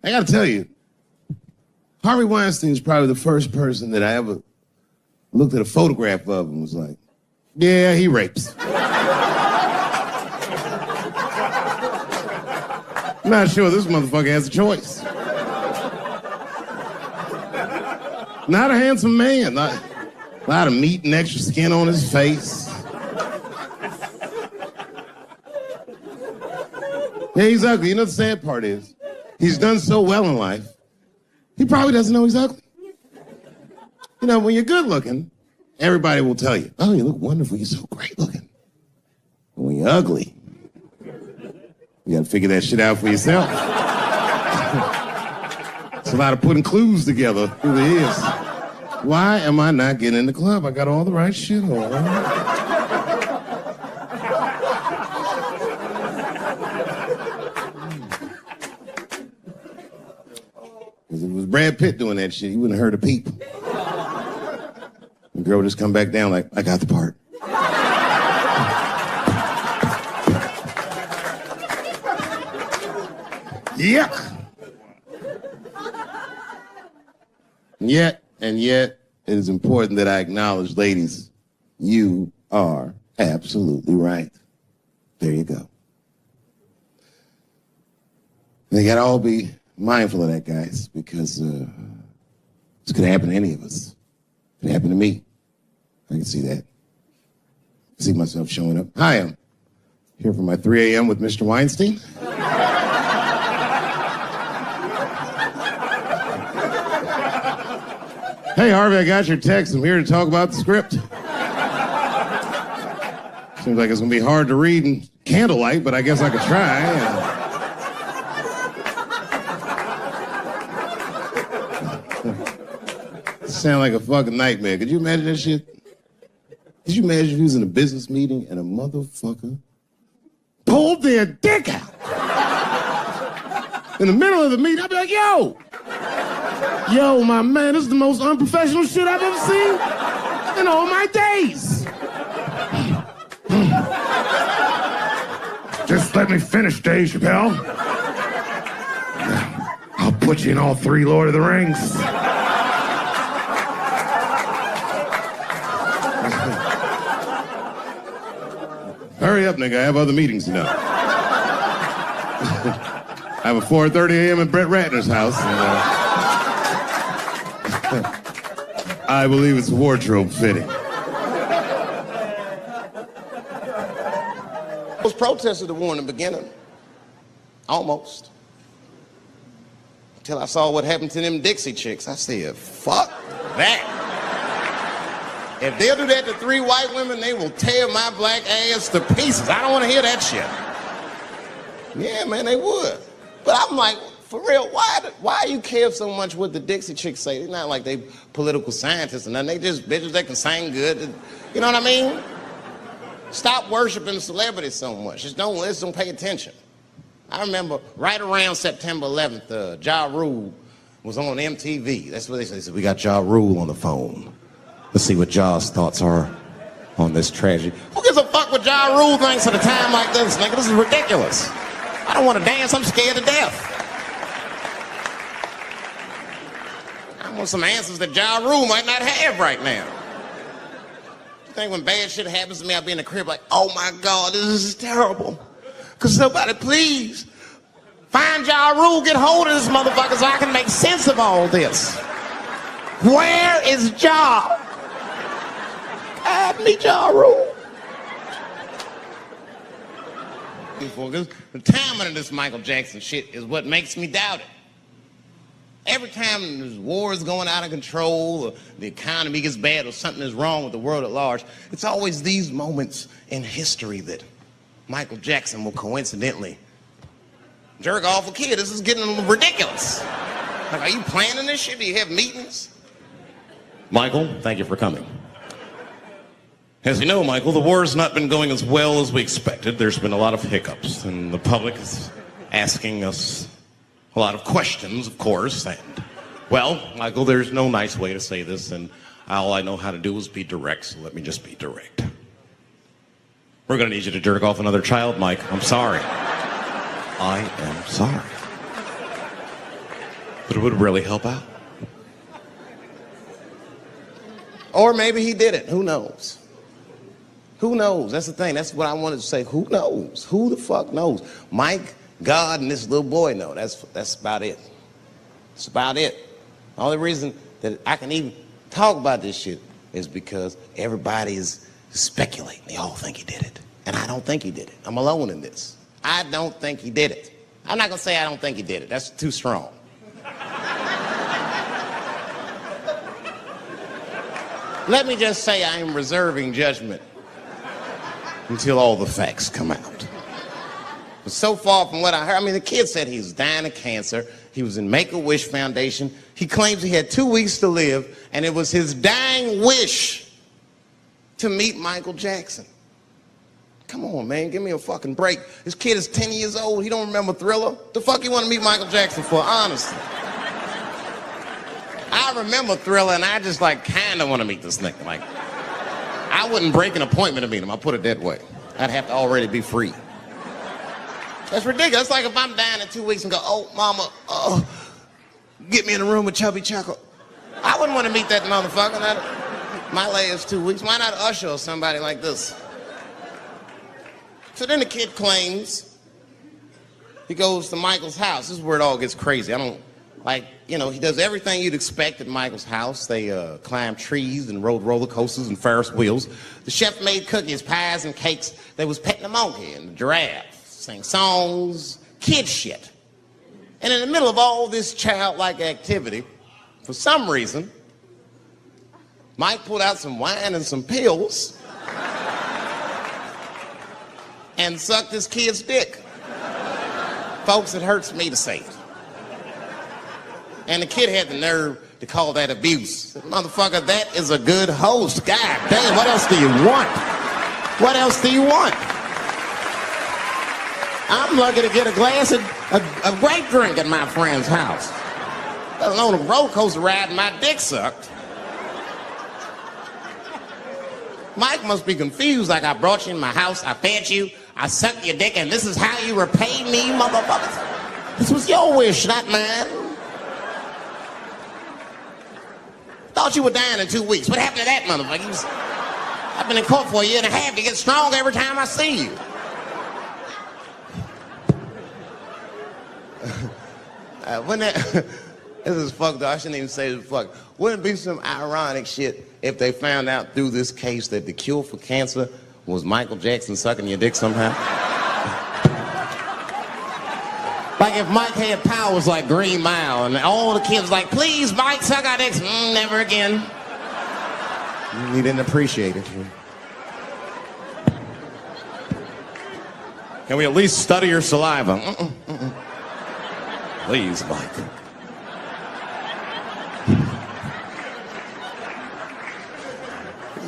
I gotta tell you, Harvey Weinstein's probably the first person that I ever looked at a photograph of and was like, yeah, he rapes. I'm not sure this motherfucker has a choice. Not a handsome man. Not a lot of meat and extra skin on his face. Yeah, he's ugly. You know the sad part is, he's done so well in life, he probably doesn't know he's ugly. You know, when you're good looking, everybody will tell you, oh, you look wonderful, you're so great looking. But when you're ugly, you gotta figure that shit out for yourself. It's a lot of putting clues together through the years. Why am I not getting in the club? I got all the right shit on. If it was Brad Pitt doing that shit, you wouldn't have heard a peep. The girl would just come back down like, I got the part. Yuck! Yet, it is important that I acknowledge, ladies, you are absolutely right. There you go. They gotta all be mindful of that, guys, because this could happen to any of us. It could happen to me. I can see that. I see myself showing up. Hi, I'm here for my 3 a.m. with Mr. Weinstein. Hey, Harvey, I got your text. I'm here to talk about the script. Seems like it's going to be hard to read in candlelight, but I guess I could try. Sound like a fucking nightmare. Could you imagine that shit? Could you imagine if you was in a business meeting and a motherfucker pulled their dick out? In the middle of the meeting, I'd be like, yo, my man, this is the most unprofessional shit I've ever seen in all my days. Just let me finish, Dave Chappelle. I'll put you in all 3 Lord of the Rings. Hurry up, nigga. I have other meetings now. I have a 4:30 a.m. at Brett Ratner's house. And, I believe it's wardrobe fitting. Those protesters that were in the beginning. Almost. Until I saw what happened to them Dixie chicks. I said, fuck that. If they'll do that to 3 white women, they will tear my black ass to pieces. I don't want to hear that shit. Yeah, man, they would. But I'm like, for real, why you care so much what the Dixie chicks say? It's not like they political scientists or nothing. They just bitches that can sing good. You know what I mean? Stop worshiping celebrities so much. Just don't listen, don't pay attention. I remember right around September 11th, Ja Rule was on MTV. That's what they said. They said, we got Ja Rule on the phone. Let's see what Ja's thoughts are on this tragedy. Who gives a fuck what Ja Rule thinks at a time like this, nigga? This is ridiculous. I don't want to dance. I'm scared to death. I want some answers that Ja Rule might not have right now. You think when bad shit happens to me, I'll be in the crib like, oh my God, this is terrible. Could somebody please find Ja Rule, get hold of this motherfucker so I can make sense of all this. Where is Ja? God, me Ja Rule. The timing of this Michael Jackson shit is what makes me doubt it. Every time this war is going out of control, or the economy gets bad, or something is wrong with the world at large, it's always these moments in history that Michael Jackson will coincidentally jerk off a kid. This is getting ridiculous. Like, are you planning this shit? Do you have meetings? Michael, thank you for coming. As you know, Michael, the war has not been going as well as we expected. There's been a lot of hiccups, and the public is asking us a lot of questions, of course. And, well, Michael, there's no nice way to say this, and all I know how to do is be direct, so let me just be direct. We're going to need you to jerk off another child, Mike. I'm sorry. I am sorry. But it would really help out. Or maybe he did it. Who knows? Who knows? That's the thing. That's what I wanted to say. Who knows? Who the fuck knows? Mike, God, and this little boy know. That's about it. That's about it. The only reason that I can even talk about this shit is because everybody is speculating. They all think he did it. And I don't think he did it. I'm alone in this. I don't think he did it. I'm not going to say I don't think he did it. That's too strong. Let me just say I am reserving judgment until all the facts come out. But so far from what I heard, I mean, the kid said he was dying of cancer. He was in Make-A-Wish Foundation. He claims he had 2 weeks to live, and it was his dying wish to meet Michael Jackson. Come on, man, give me a fucking break. This kid is 10 years old. He don't remember Thriller. The fuck you want to meet Michael Jackson for, honestly? I remember Thriller, and I just, like, kind of want to meet this nigga. Like, I wouldn't break an appointment to meet him. I'll put it that way. I'd have to already be free. That's ridiculous. That's like if I'm dying in 2 weeks and go, oh, mama, get me in a room with Chubby Chuckle. I wouldn't want to meet that motherfucker. My last 2 weeks. Why not Usher or somebody like this? So then the kid claims he goes to Michael's house. This is where it all gets crazy. He does everything you'd expect at Michael's house. They climbed trees and rode roller coasters and Ferris wheels. The chef made cookies, pies, and cakes. They was petting the monkey and the giraffe, sang songs, kid shit. And in the middle of all this childlike activity, for some reason, Mike pulled out some wine and some pills and sucked his kid's dick. Folks, it hurts me to say it. And the kid had the nerve to call that abuse. Motherfucker, that is a good host. God damn, what else do you want? What else do you want? I'm lucky to get a glass of grape drink at my friend's house. Let alone a roller coaster ride and my dick sucked. Mike must be confused, like I brought you in my house, I fed you, I sucked your dick, and this is how you repay me, motherfuckers. This was your wish, not mine. Thought you were dying in 2 weeks. What happened to that, motherfucker? I've been in court for a year and a half to get stronger every time I see you. This is fucked up. I shouldn't even say this fuck. Wouldn't it be some ironic shit if they found out through this case that the cure for cancer was Michael Jackson sucking your dick somehow? Like if Mike had powers like Green Mile and all the kids like, please, Mike, suck our dicks. Never again. He didn't appreciate it. Can we at least study your saliva? Please, Mike.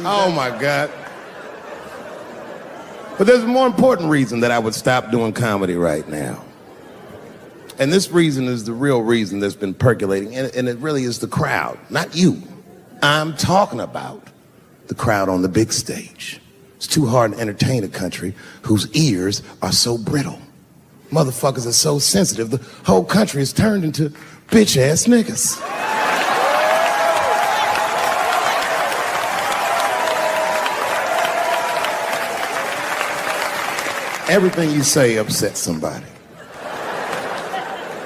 Oh my God. But there's a more important reason that I would stop doing comedy right now. And this reason is the real reason that's been percolating, and it really is the crowd, not you. I'm talking about the crowd on the big stage. It's too hard to entertain a country whose ears are so brittle. Motherfuckers are so sensitive, the whole country is turned into bitch-ass niggas. Everything you say upsets somebody.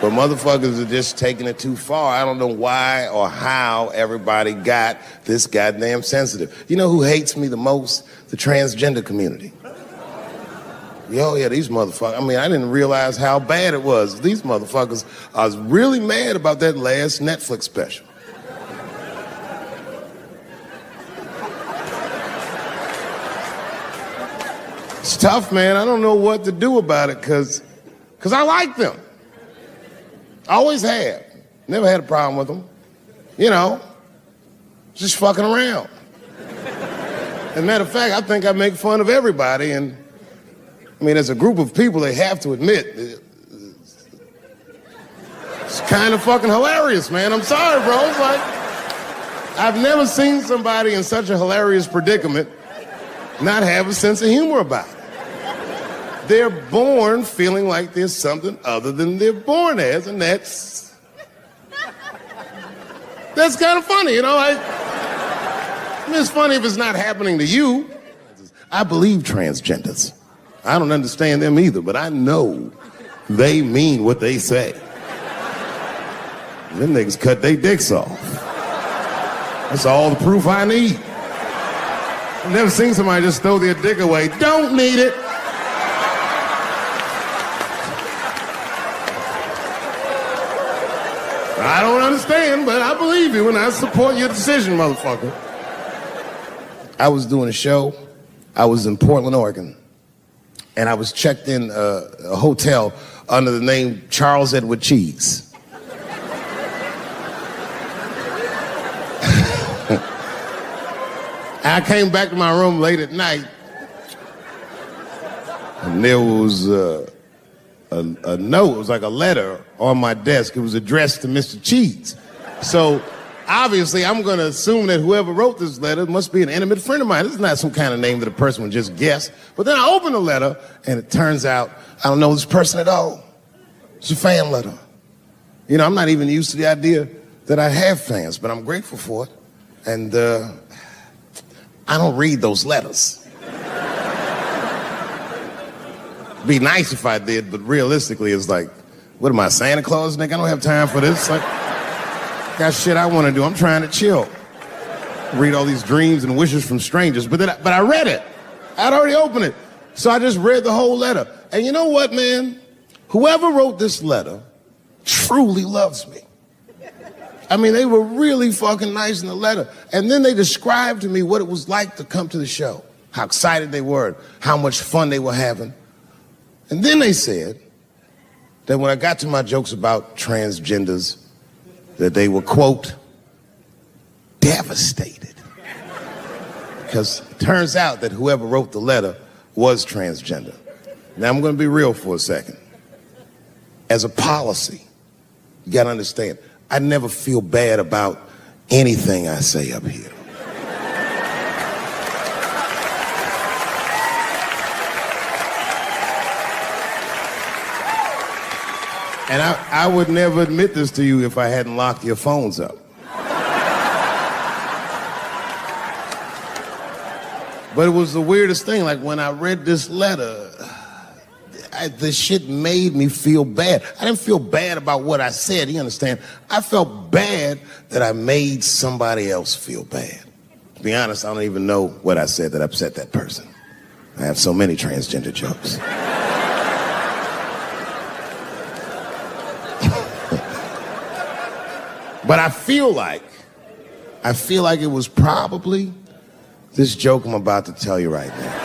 But motherfuckers are just taking it too far. I don't know why or how everybody got this goddamn sensitive. You know who hates me the most? The transgender community. Oh yeah, these motherfuckers. I mean, I didn't realize how bad it was. These motherfuckers, I was really mad about that last Netflix special. It's tough, man. I don't know what to do about it because I like them. I always have. Never had a problem with them. You know, just fucking around. As a matter of fact, I think I make fun of everybody, and I mean, as a group of people, they have to admit, it's kind of fucking hilarious, man. I'm sorry, bro. It's like, I've never seen somebody in such a hilarious predicament not have a sense of humor about it. They're born feeling like there's something other than they're born as, and that's That's kind of funny, you know? I mean, it's funny if it's not happening to you. I believe transgenders. I don't understand them either, but I know they mean what they say. Them niggas cut their dicks off. That's all the proof I need. I've never seen somebody just throw their dick away. Don't need it. I don't understand, but I believe you and I support your decision, motherfucker. I was doing a show. I was in Portland, Oregon. And I was checked in a hotel under the name Charles Edward Cheese. I came back to my room late at night, and there was a note. It was like a letter on my desk. It was addressed to Mr. Cheese. So obviously, I'm going to assume that whoever wrote this letter must be an intimate friend of mine. This is not some kind of name that a person would just guess. But then I open the letter, and it turns out I don't know this person at all. It's a fan letter. You know, I'm not even used to the idea that I have fans, but I'm grateful for it. And I don't read those letters. Be nice if I did, but realistically, it's like, what am I, Santa Claus, nigga? I don't have time for this. Like, got shit I want to do. I'm trying to chill. Read all these dreams and wishes from strangers. But I read it. I'd already opened it. So I just read the whole letter. And you know what, man? Whoever wrote this letter truly loves me. I mean, they were really fucking nice in the letter. And then they described to me what it was like to come to the show, how excited they were, how much fun they were having. And then they said that when I got to my jokes about transgenders, that they were, quote, devastated. Because it turns out that whoever wrote the letter was transgender. Now, I'm going to be real for a second. As a policy, you got to understand, I never feel bad about anything I say up here. And I would never admit this to you if I hadn't locked your phones up. But it was the weirdest thing. Like, when I read this letter, this shit made me feel bad. I didn't feel bad about what I said, you understand? I felt bad that I made somebody else feel bad. To be honest, I don't even know what I said that upset that person. I have so many transgender jokes. But I feel like it was probably this joke I'm about to tell you right now.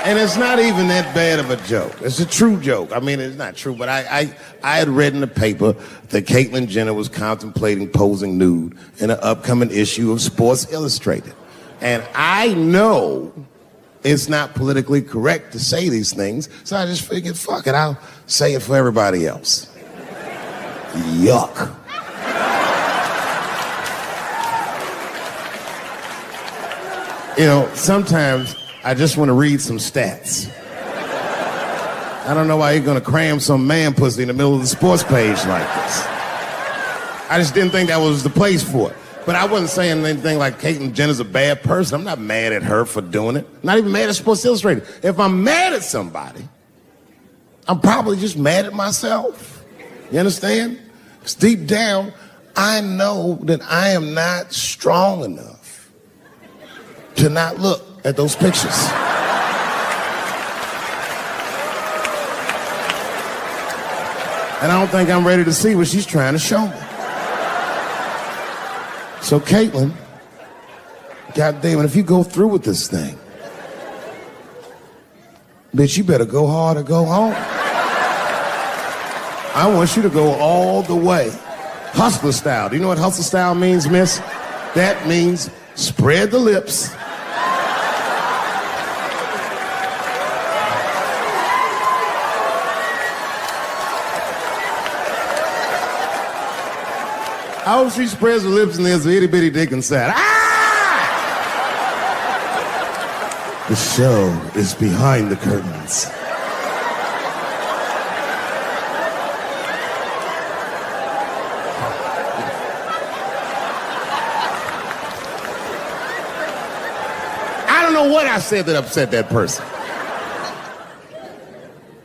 And it's not even that bad of a joke. It's a true joke. I mean, it's not true, but I had read in the paper that Caitlyn Jenner was contemplating posing nude in an upcoming issue of Sports Illustrated. And I know it's not politically correct to say these things, so I just figured, fuck it, I'll say it for everybody else. Yuck. You know, sometimes I just want to read some stats. I don't know why you're going to cram some man pussy in the middle of the sports page like this. I just didn't think that was the place for it. But I wasn't saying anything like Caitlyn Jenner's a bad person. I'm not mad at her for doing it. Not even mad at Sports Illustrated. If I'm mad at somebody, I'm probably just mad at myself. You understand? Because deep down, I know that I am not strong enough to not look at those pictures. And I don't think I'm ready to see what she's trying to show me. So Caitlyn, goddamn it, if you go through with this thing, bitch, you better go hard or go home. I want you to go all the way. Hustler style. Do you know what hustler style means, miss? That means spread the lips. I hope she spreads her lips and there's an itty bitty dick inside. Ah! The show is behind the curtains. know what I said that upset that person.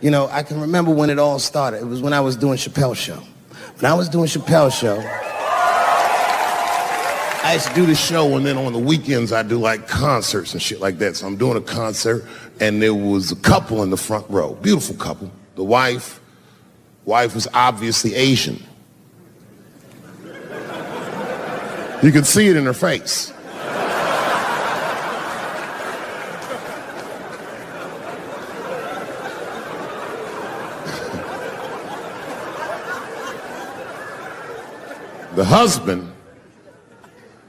You know, I can remember when it all started. It was when I was doing Chappelle show. When I was doing Chappelle show, I used to do the show, and then on the weekends I do like concerts and shit like that. So I'm doing a concert, and there was a couple in the front row, beautiful couple. The wife was obviously Asian. You could see it in her face. The husband,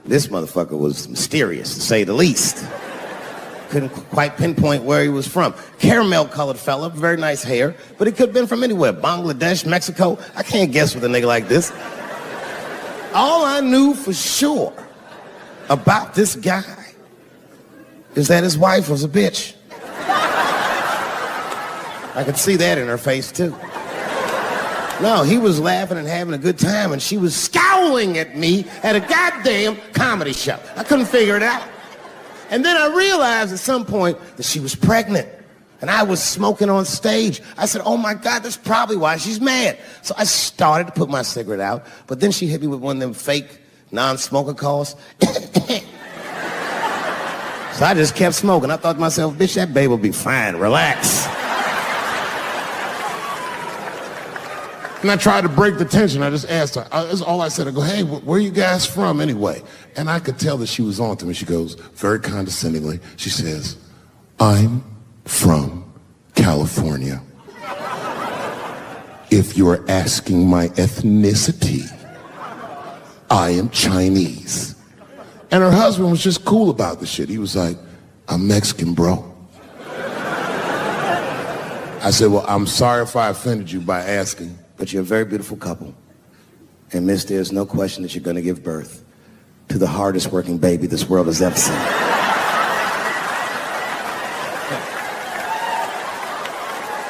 this motherfucker was mysterious, to say the least. Couldn't quite pinpoint where he was from. Caramel-colored fella, very nice hair, but he could have been from anywhere. Bangladesh, Mexico. I can't guess with a nigga like this. All I knew for sure about this guy is that his wife was a bitch. I could see that in her face, too. No, he was laughing and having a good time, and she was scowling at me at a goddamn comedy show. I couldn't figure it out. And then I realized at some point that she was pregnant, and I was smoking on stage. I said, oh my God, that's probably why she's mad. So I started to put my cigarette out, but then she hit me with one of them fake non-smoker calls. So I just kept smoking. I thought to myself, bitch, that baby will be fine, relax. And I tried to break the tension. I just asked her. That's all I said. I go, hey, where are you guys from anyway? And I could tell that she was on to me. She goes, very condescendingly, she says, I'm from California. If you're asking my ethnicity, I am Chinese. And her husband was just cool about the shit. He was like, I'm Mexican, bro. I said, well, I'm sorry if I offended you by asking. But you're a very beautiful couple. And miss, there's no question that you're going to give birth to the hardest working baby this world has ever seen.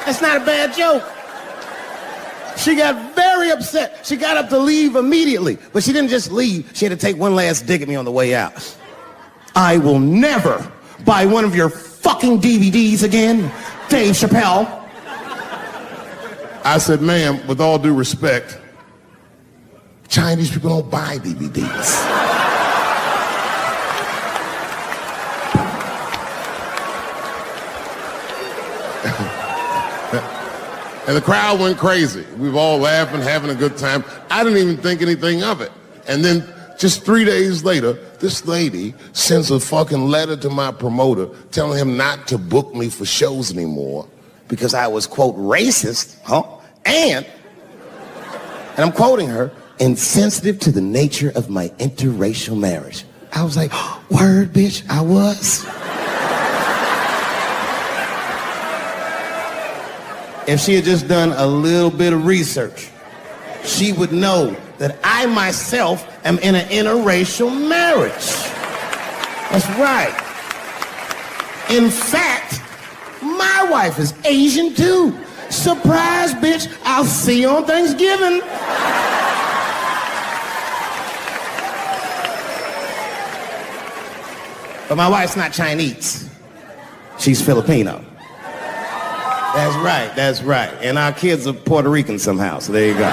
That's not a bad joke. She got very upset. She got up to leave immediately. But she didn't just leave. She had to take one last dig at me on the way out. I will never buy one of your fucking DVDs again, Dave Chappelle. I said, ma'am, with all due respect, Chinese people don't buy DVDs. And the crowd went crazy. We were all laughing, having a good time. I didn't even think anything of it. And then just 3 days later, this lady sends a fucking letter to my promoter telling him not to book me for shows anymore because I was, quote, racist, and I'm quoting her, insensitive to the nature of my interracial marriage. I was like, word, bitch, I was. If she had just done a little bit of research, she would know that I myself am in an interracial marriage. That's right. In fact, my wife is Asian too. Surprise, bitch, I'll see you on Thanksgiving. But my wife's not Chinese. She's Filipino. That's right. And our kids are Puerto Rican somehow, so there you go.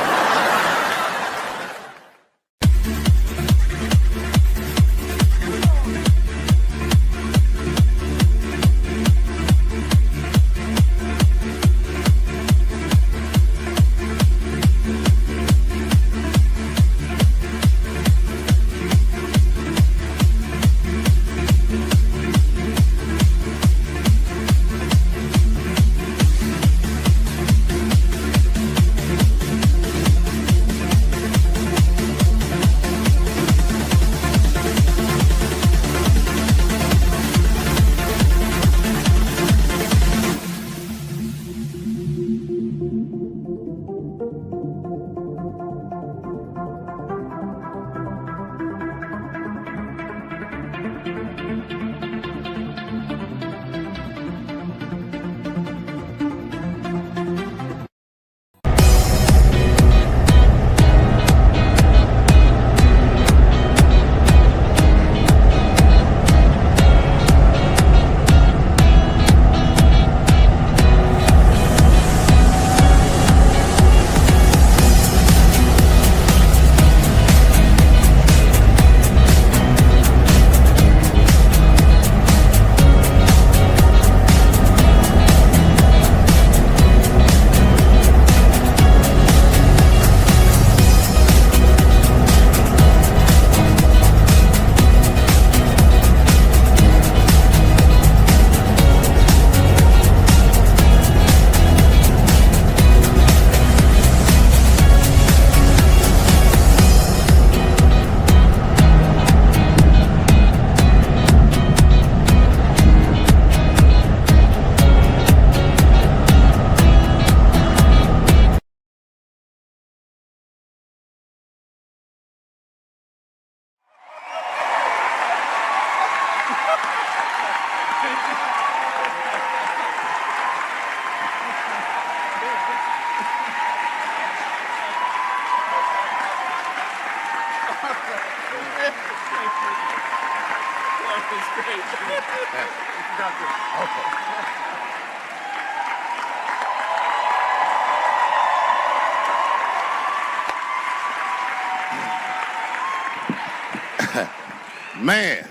Man,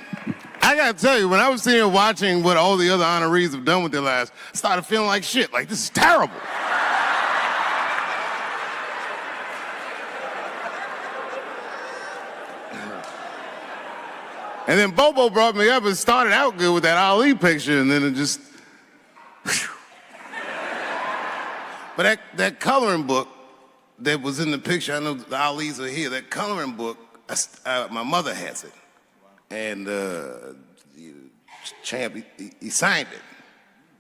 I gotta tell you, when I was sitting here watching what all the other honorees have done with their lives, I started feeling like shit. Like, this is terrible. And then Bobo brought me up and started out good with that Ali picture, and then it just. But that coloring book that was in the picture, I know the Ali's are here, that coloring book, my mother has it. And Champ, he signed it.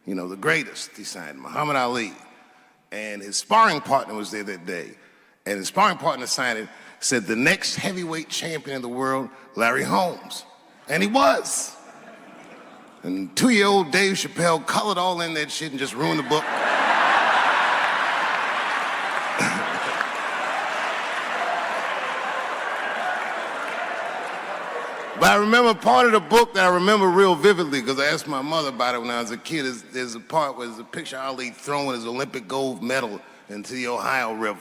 You know, the greatest, he signed Muhammad Ali. And his sparring partner was there that day. And his sparring partner signed it, said the next heavyweight champion of the world, Larry Holmes. And he was. And 2-year-old Dave Chappelle colored all in that shit and just ruined the book. But I remember part of the book that I remember real vividly, because I asked my mother about it when I was a kid. There's a part where there's a picture of Ali throwing his Olympic gold medal into the Ohio River.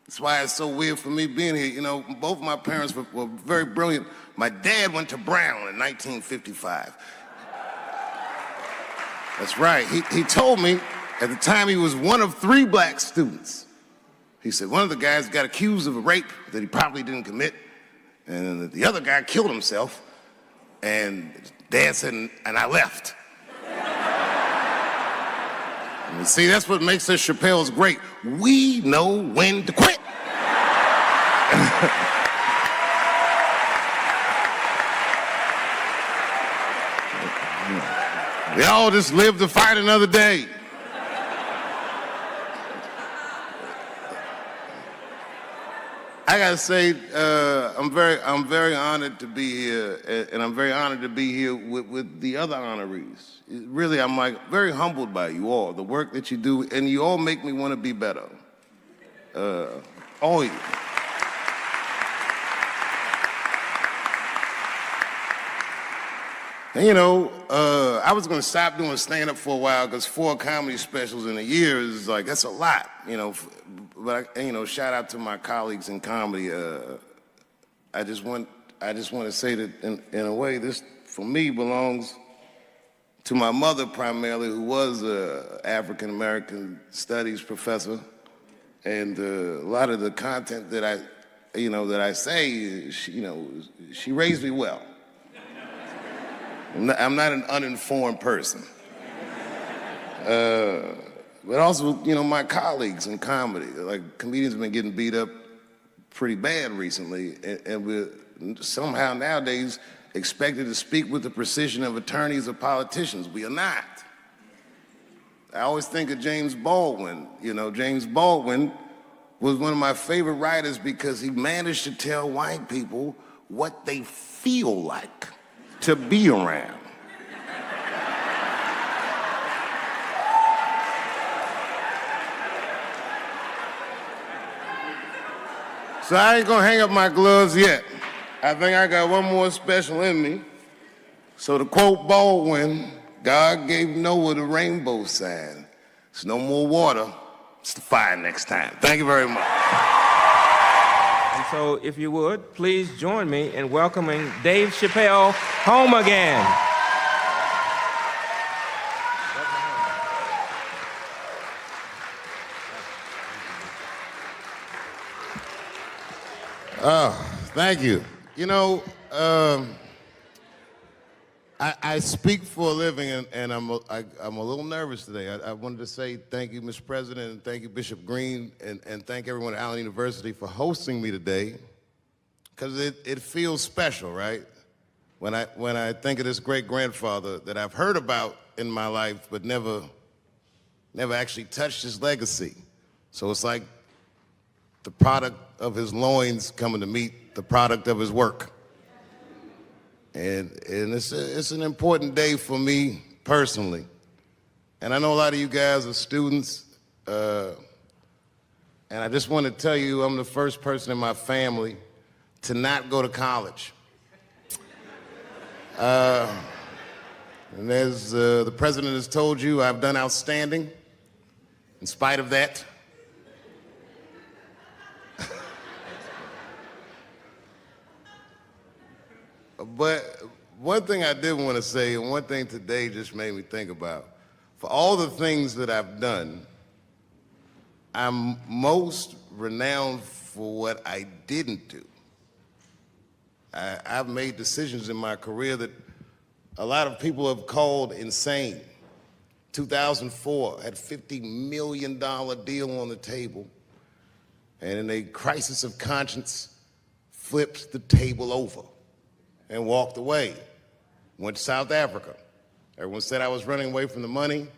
That's why it's so weird for me being here. You know, both my parents were very brilliant. My dad went to Brown in 1955. That's right. He told me at the time he was one of 3 black students. He said one of the guys got accused of a rape that he probably didn't commit. And the other guy killed himself, and Dad said, and I left. And see, that's what makes us Chappelle's great. We know when to quit. We all just live to fight another day. I gotta say, I'm very honored to be here, and I'm very honored to be here with the other honorees. Really, I'm like very humbled by you all, the work that you do, and you all make me want to be better. All of you. And you know, I was gonna stop doing stand-up for a while because 4 comedy specials in a year is like, that's a lot, you know. But you know, shout out to my colleagues in comedy. I just want to say that in a way, this for me belongs to my mother primarily, who was an African American studies professor, and a lot of the content that I say, she raised me well. I'm not an uninformed person. But also, you know, my colleagues in comedy, like comedians have been getting beat up pretty bad recently, and we're somehow nowadays expected to speak with the precision of attorneys or politicians. We are not. I always think of James Baldwin. You know, James Baldwin was one of my favorite writers because he managed to tell white people what they feel like to be around. So I ain't gonna hang up my gloves yet. I think I got one more special in me. So to quote Baldwin, God gave Noah the rainbow sign. It's no more water, it's the fire next time. Thank you very much. And so if you would, please join me in welcoming Dave Chappelle home again. Oh, thank you. You know, I speak for a living, and I'm a little nervous today. I wanted to say thank you, Mr. President, and thank you, Bishop Green, and thank everyone at Allen University for hosting me today, because it feels special, right? When I think of this great grandfather that I've heard about in my life, but never actually touched his legacy. So it's like the product of his loins coming to meet the product of his work. And it's an important day for me personally. And I know a lot of you guys are students, and I just want to tell you I'm the first person in my family to not go to college. And as the president has told you, I've done outstanding. In spite of that, but one thing I did want to say, and one thing today just made me think about, for all the things that I've done, I'm most renowned for what I didn't do. I've made decisions in my career that a lot of people have called insane. 2004, had a $50 million deal on the table, and in a crisis of conscience, flipped the table over and walked away. Went to South Africa. Everyone said I was running away from the money.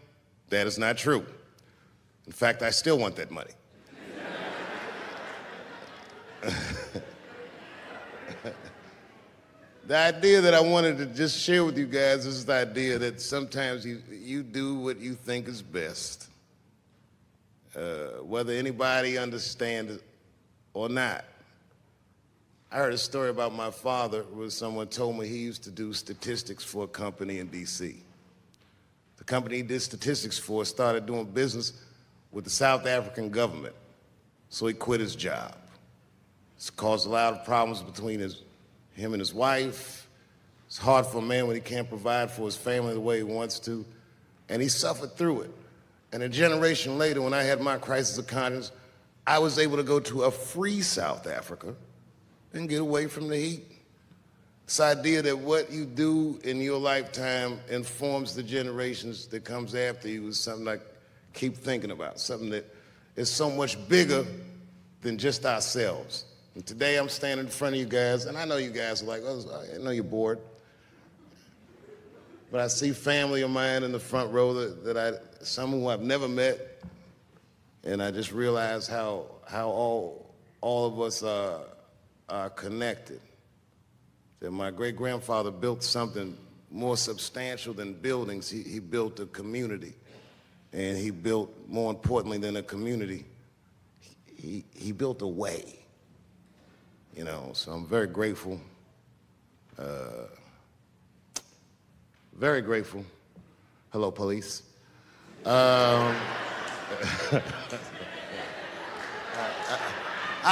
That is not true. In fact, I still want that money. The idea that I wanted to just share with you guys is the idea that sometimes you do what you think is best, whether anybody understands it or not. I heard a story about my father where someone told me he used to do statistics for a company in D.C. The company he did statistics for started doing business with the South African government, so he quit his job. It's caused a lot of problems between him and his wife. It's hard for a man when he can't provide for his family the way he wants to, and he suffered through it. And a generation later, when I had my crisis of conscience, I was able to go to a free South Africa and get away from the heat. This idea that what you do in your lifetime informs the generations that comes after you is something I keep thinking about, something that is so much bigger than just ourselves. And today I'm standing in front of you guys, and I know you guys are like, oh, I know you're bored. But I see family of mine in the front row some who I've never met, and I just realize how all of us are connected. That my great-grandfather built something more substantial than buildings. He built a community, and he built, more importantly than a community, he built a way. You know, so I'm very grateful. Very grateful. Hello, police. I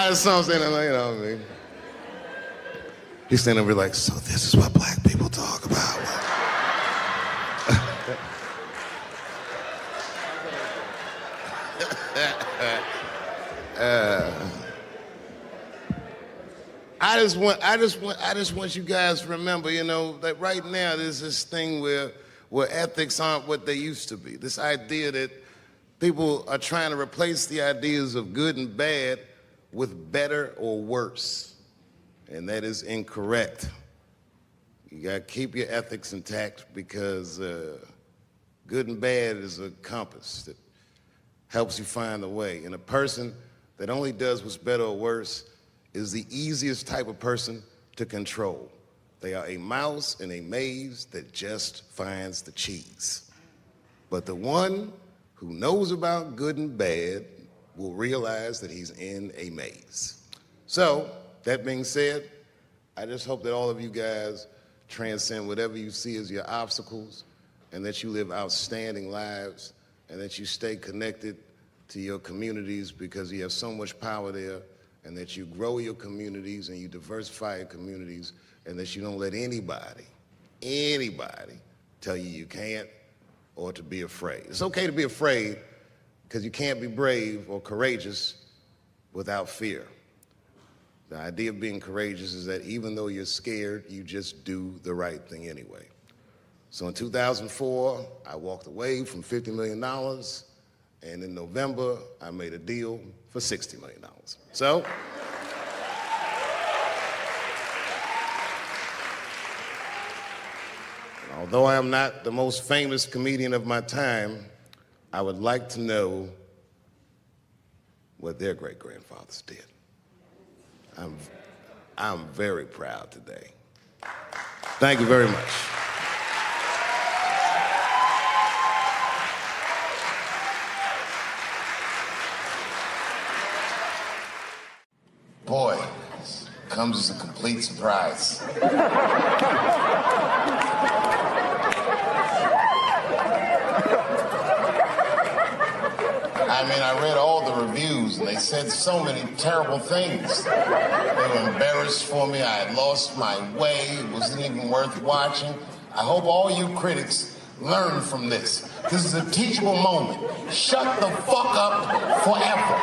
just saw him saying, you know what I mean? He's standing over like, so this is what black people talk about. I just want you guys to remember, you know, that right now there's this thing where ethics aren't what they used to be. This idea that people are trying to replace the ideas of good and bad with better or worse. And that is incorrect. You gotta keep your ethics intact because good and bad is a compass that helps you find the way. And a person that only does what's better or worse is the easiest type of person to control. They are a mouse in a maze that just finds the cheese. But the one who knows about good and bad will realize that he's in a maze. So, that being said, I just hope that all of you guys transcend whatever you see as your obstacles and that you live outstanding lives and that you stay connected to your communities because you have so much power there, and that you grow your communities and you diversify your communities, and that you don't let anybody tell you you can't or to be afraid. It's okay to be afraid because you can't be brave or courageous without fear. The idea of being courageous is that even though you're scared, you just do the right thing anyway. So in 2004, I walked away from $50 million, and in November, I made a deal for $60 million. So, although I am not the most famous comedian of my time, I would like to know what their great-grandfathers did. I'm very proud today. Thank you very much. Boy, comes as a complete surprise. I mean, I read all the reviews, and they said so many terrible things. They were embarrassed for me. I had lost my way. It wasn't even worth watching. I hope all you critics learn from this. This is a teachable moment. Shut the fuck up forever.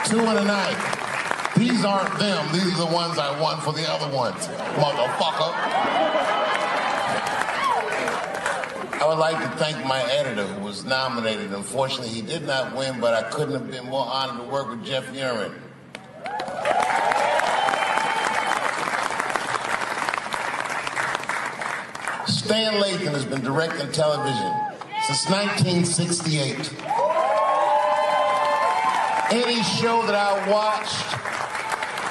Two in a night. These aren't them. These are the ones I won for the other ones, motherfucker. I would like to thank my editor who was nominated. Unfortunately, he did not win, but I couldn't have been more honored to work with Jeff Urin. Stan Lathan has been directing television since 1968. Any show that I watched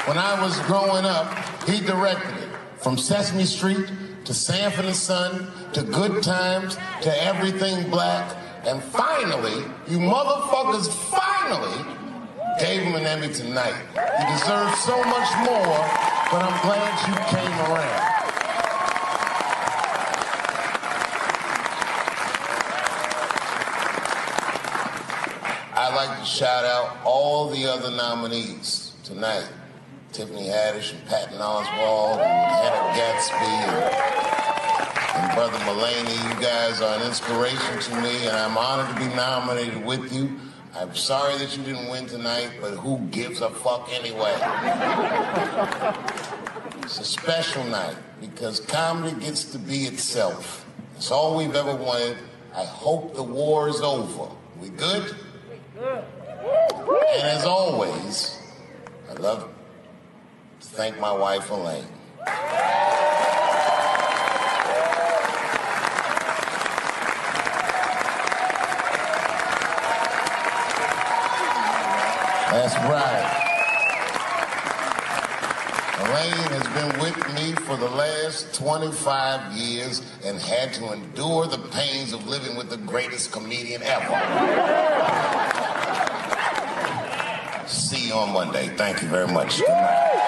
when I was growing up, he directed it. From Sesame Street to Sanford and Son to Good Times to Everything Black. And finally, you motherfuckers finally gave him an Emmy tonight. He deserves so much more, but I'm glad you came around. I'd like to shout out all the other nominees tonight. Tiffany Haddish and Patton Oswalt and Hannah Gatsby and Brother Mulaney. You guys are an inspiration to me, and I'm honored to be nominated with you. I'm sorry that you didn't win tonight, but who gives a fuck anyway? It's a special night because comedy gets to be itself. It's all we've ever wanted. I hope the war is over. We good? And as always, I'd love to thank my wife, Elaine. That's right. Elaine has been with me for the last 25 years and had to endure the pains of living with the greatest comedian ever. See you on Monday. Thank you very much. Good night.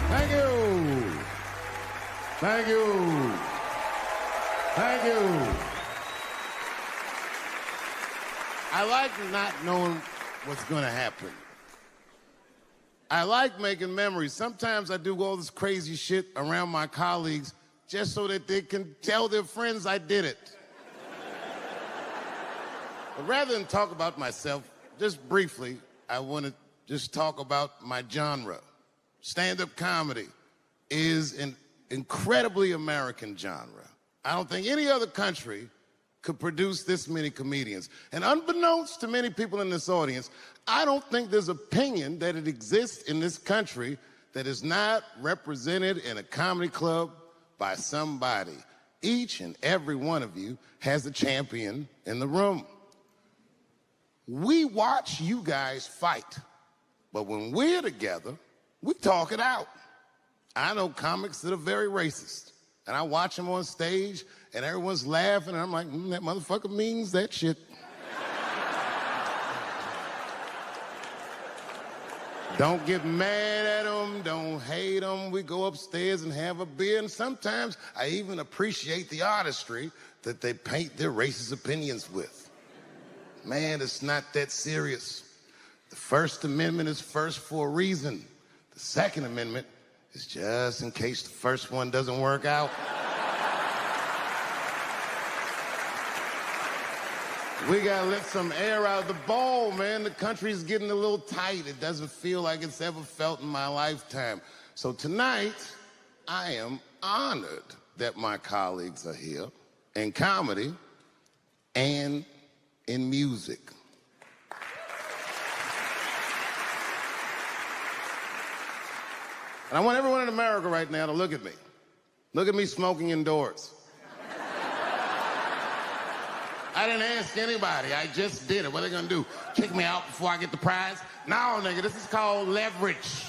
Thank you. Thank you. Thank you. I like not knowing what's going to happen. I like making memories. Sometimes I do all this crazy shit around my colleagues just so that they can tell their friends I did it. But rather than talk about myself, just briefly, I want to just talk about my genre. Stand-up comedy is an incredibly American genre. I don't think any other country could produce this many comedians. And unbeknownst to many people in this audience, I don't think there's opinion that it exists in this country that is not represented in a comedy club by somebody. Each and every one of you has a champion in the room. We watch you guys fight, but when we're together, we talk it out. I know comics that are very racist, and I watch them on stage, and everyone's laughing, and I'm like, that motherfucker means that shit. Don't get mad at them, don't hate them. We go upstairs and have a beer, and sometimes I even appreciate the artistry that they paint their racist opinions with. Man, it's not that serious. The First Amendment is first for a reason. The Second Amendment is just in case the first one doesn't work out. We gotta let some air out of the ball, man. The country's getting a little tight. It doesn't feel like it's ever felt in my lifetime. So tonight, I am honored that my colleagues are here in comedy and in music. And I want everyone in America right now to look at me. Look at me smoking indoors. I didn't ask anybody. I just did it. What are they gonna do? Kick me out before I get the prize? No, nigga, this is called leverage.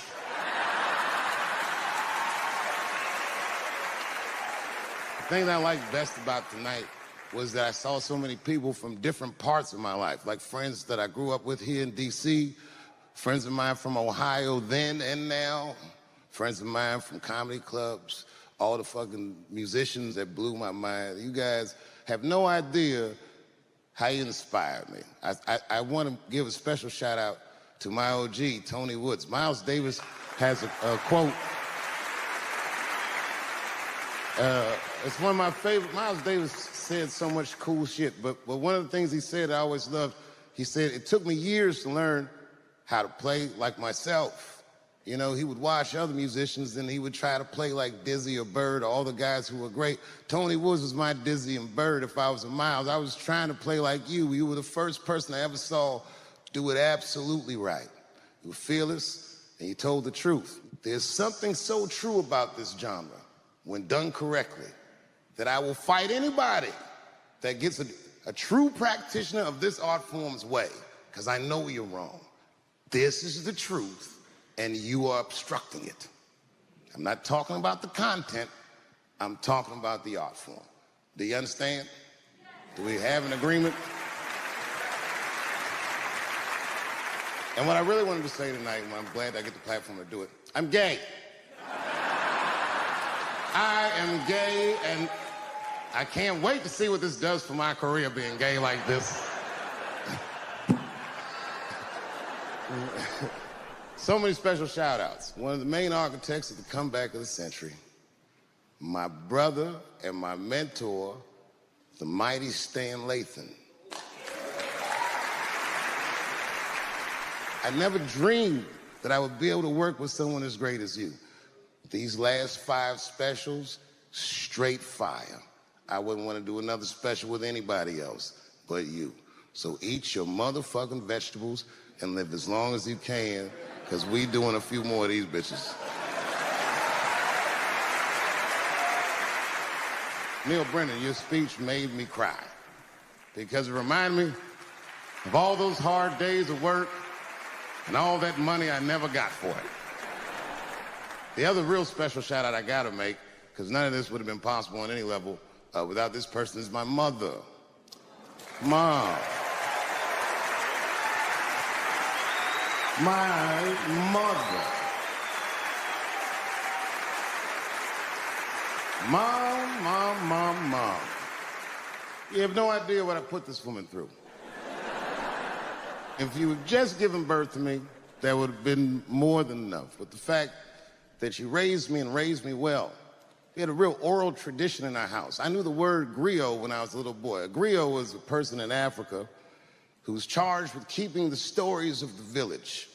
thing that I liked best about tonight was that I saw so many people from different parts of my life, like friends that I grew up with here in D.C., friends of mine from Ohio then and now, friends of mine from comedy clubs, all the fucking musicians that blew my mind. You guys have no idea how you inspired me. I want to give a special shout out to my OG, Tony Woods. Miles Davis has a quote. It's one of my favorite. Miles Davis said so much cool shit, but one of the things he said I always loved, he said, it took me years to learn how to play like myself. You know, he would watch other musicians and he would try to play like Dizzy or Bird or all the guys who were great. Tony Woods was my Dizzy and Bird. If I was a Miles, I was trying to play like you. You were the first person I ever saw do it absolutely right. You were fearless and you told the truth. There's something so true about this genre, when done correctly, that I will fight anybody that gets a true practitioner of this art form's way, because I know you're wrong. This is the truth, and you are obstructing it. I'm not talking about the content, I'm talking about the art form. Do you understand? Do we have an agreement? And what I really wanted to say tonight, and I'm glad I get the platform to do it, I'm gay. I am gay, and I can't wait to see what this does for my career, being gay like this. So many special shout-outs. One of the main architects of the comeback of the century, my brother and my mentor, the mighty Stan Lathan. I never dreamed that I would be able to work with someone as great as you. These last 5 specials, straight fire. I wouldn't want to do another special with anybody else but you. So eat your motherfucking vegetables and live as long as you can, because we doing a few more of these bitches. Neil Brennan, your speech made me cry, because it reminded me of all those hard days of work and all that money I never got for it. The other real special shout out I gotta make, because none of this would have been possible on any level without this person, is my mother. Mom. My mother. Mom. You have no idea what I put this woman through. If you had just given birth to me, that would have been more than enough. But the fact that she raised me and raised me well. We had a real oral tradition in our house. I knew the word griot when I was a little boy. A griot was a person in Africa who was charged with keeping the stories of the village.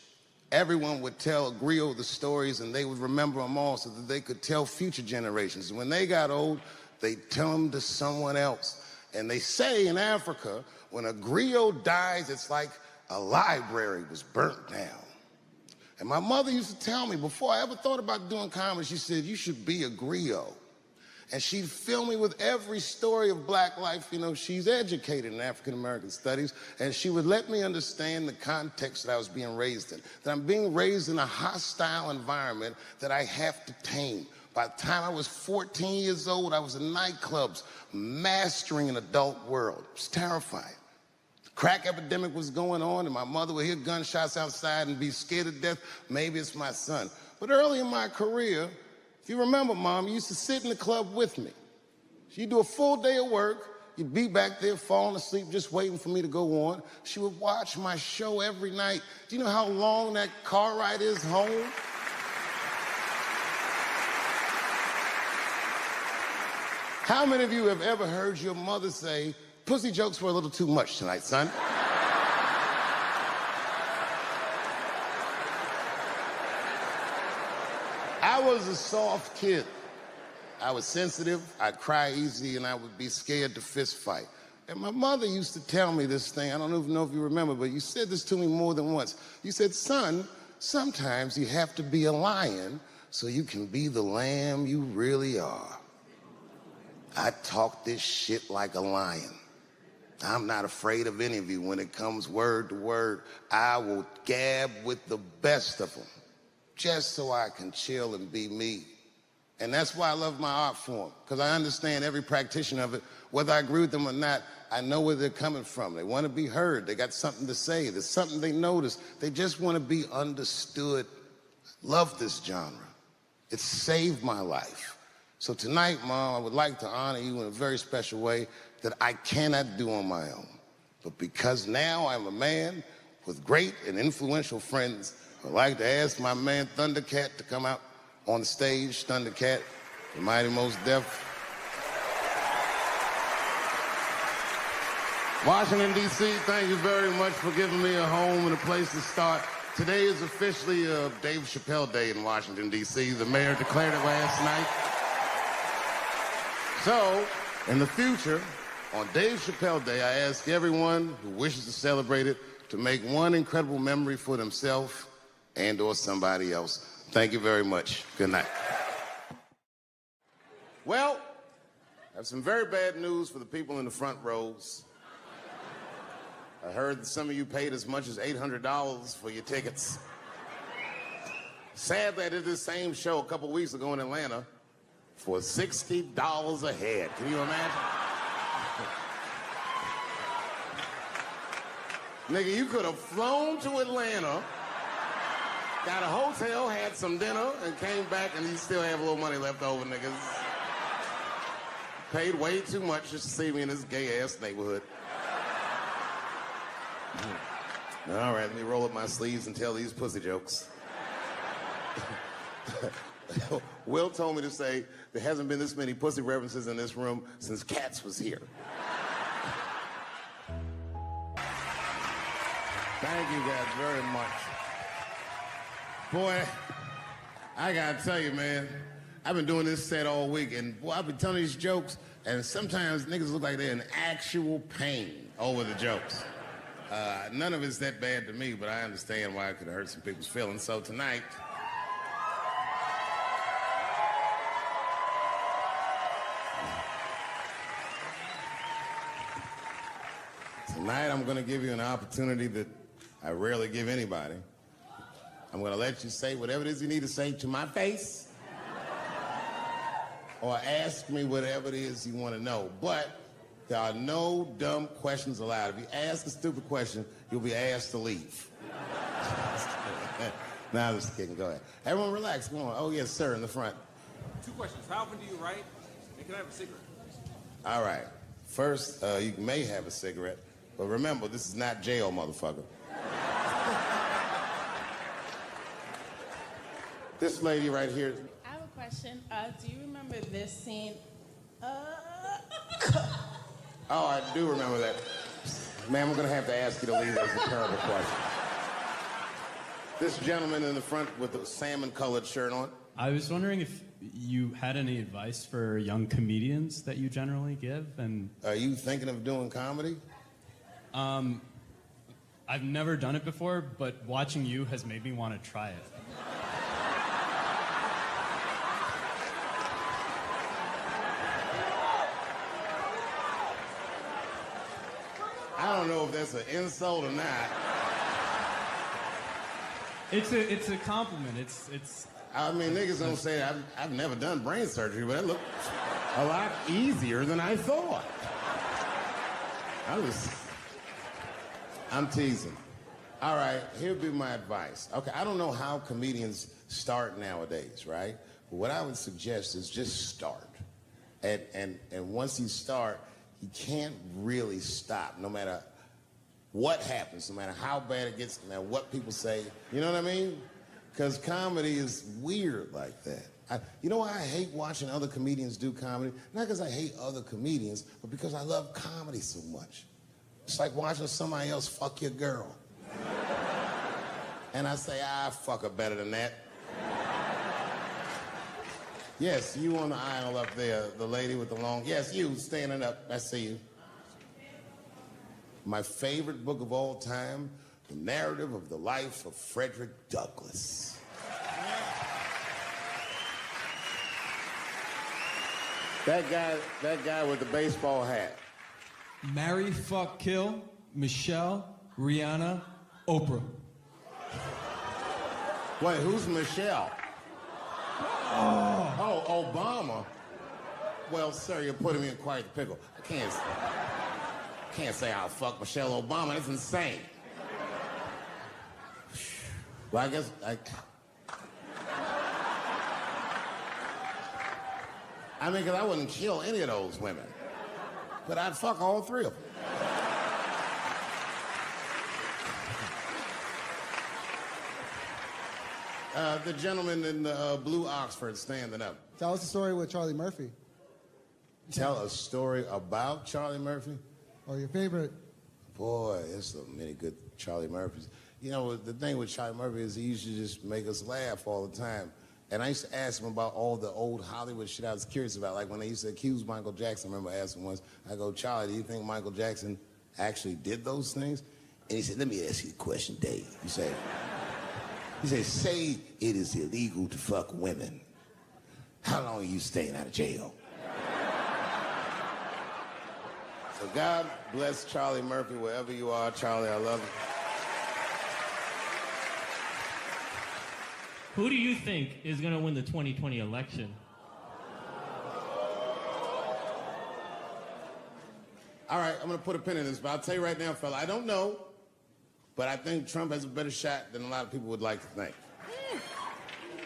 Everyone would tell a griot the stories, and they would remember them all so that they could tell future generations. And when they got old, they'd tell them to someone else. And they say in Africa, when a griot dies, it's like a library was burnt down. And my mother used to tell me, before I ever thought about doing comedy, she said, you should be a griot. And she'd fill me with every story of black life. You know, she's educated in African-American studies, and she would let me understand the context that I was being raised in, that I'm being raised in a hostile environment that I have to tame. By the time I was 14 years old, I was in nightclubs, mastering an adult world. It was terrifying. Crack epidemic was going on, and my mother would hear gunshots outside and be scared to death. Maybe it's my son. But early in my career, if you remember, Mom, you used to sit in the club with me. She'd do a full day of work. You'd be back there falling asleep, just waiting for me to go on. She would watch my show every night. Do you know how long that car ride is home? How many of you have ever heard your mother say, pussy jokes were a little too much tonight, son? I was a soft kid. I was sensitive, I'd cry easy, and I would be scared to fist fight. And my mother used to tell me this thing, I don't even know if you remember, but you said this to me more than once. You said, son, sometimes you have to be a lion so you can be the lamb you really are. I talk this shit like a lion. I'm not afraid of any of you. When it comes word to word, I will gab with the best of them, just so I can chill and be me. And that's why I love my art form, because I understand every practitioner of it. Whether I agree with them or not, I know where they're coming from. They want to be heard. They got something to say. There's something they notice. They just want to be understood. Love this genre. It saved my life. So tonight, Mom, I would like to honor you in a very special way that I cannot do on my own. But because now I'm a man with great and influential friends, I'd like to ask my man Thundercat to come out on the stage. Thundercat, the Mighty Most Def. Washington, D.C., thank you very much for giving me a home and a place to start. Today is officially Dave Chappelle Day in Washington, D.C. The mayor declared it last night. So, in the future, on Dave Chappelle Day, I ask everyone who wishes to celebrate it to make one incredible memory for themselves and or somebody else. Thank you very much. Good night. Well, I have some very bad news for the people in the front rows. I heard that some of you paid as much as $800 for your tickets. Sadly, I did this same show a couple weeks ago in Atlanta for $60 a head. Can you imagine? Nigga, you could have flown to Atlanta, got a hotel, had some dinner, and came back, and you still have a little money left over, niggas. Paid way too much just to see me in this gay-ass neighborhood. All right, let me roll up my sleeves and tell these pussy jokes. Will told me to say there hasn't been this many pussy references in this room since Cats was here. Thank you guys very much. Boy, I gotta tell you, man, I've been doing this set all week, and boy, I've been telling these jokes, and sometimes niggas look like they're in actual pain over the jokes. None of it's that bad to me, but I understand why it could hurt some people's feelings. So tonight, I'm going to give you an opportunity that I rarely give anybody. I'm going to let you say whatever it is you need to say to my face, or ask me whatever it is you want to know. But there are no dumb questions allowed. If you ask a stupid question, you'll be asked to leave. Nah, I'm just kidding. Go ahead. Everyone relax. Come on. Oh, yes, sir, in the front. 2 questions. How often do you write? And can I have a cigarette? All right. First, you may have a cigarette, but remember, this is not jail, motherfucker. This lady right here. I have a question. Do you remember this scene? Oh, I do remember that. Ma'am, I'm going to have to ask you to leave. That's a terrible question. This gentleman in the front with the salmon-colored shirt on. I was wondering if you had any advice for young comedians that you generally give, and... Are you thinking of doing comedy? I've never done it before, but watching you has made me want to try it. I don't know if that's an insult or not. It's a compliment. It's. I mean, niggas don't say I've never done brain surgery, but it looked a lot easier than I thought. I'm teasing. All right, here'd be my advice. Okay, I don't know how comedians start nowadays, right? But what I would suggest is just start. And once you start, you can't really stop, no matter what happens, no matter how bad it gets, no matter what people say. You know what I mean? Because comedy is weird like that. You know why I hate watching other comedians do comedy? Not because I hate other comedians, but because I love comedy so much. It's like watching somebody else fuck your girl. And I say, fuck her better than that. Yes, you on the aisle up there, the lady with the long... Yes, you standing up. I see you. My favorite book of all time, The Narrative of the Life of Frederick Douglass. That guy with the baseball hat. Marry, fuck, kill, Michelle, Rihanna, Oprah. Wait, who's Michelle? Oh, Oh, Obama. Well, sir, you're putting me in quite the pickle. I can't say I'll fuck Michelle Obama. That's insane. Well, I guess I mean, because I wouldn't kill any of those women. But I'd fuck all three of them. The gentleman in the blue Oxford standing up. Tell us the story with Charlie Murphy. Tell a story about Charlie Murphy? Or your favorite. Boy, there's so many good Charlie Murphys. You know, the thing with Charlie Murphy is he used to just make us laugh all the time. And I used to ask him about all the old Hollywood shit I was curious about. Like when they used to accuse Michael Jackson, I remember asking once, I go, Charlie, do you think Michael Jackson actually did those things? And he said, let me ask you a question, Dave. He said, say it is illegal to fuck women. How long are you staying out of jail? So God bless Charlie Murphy, wherever you are. Charlie, I love you. Who do you think is going to win the 2020 election? All right, I'm going to put a pin in this, but I'll tell you right now, fella, I don't know, but I think Trump has a better shot than a lot of people would like to think.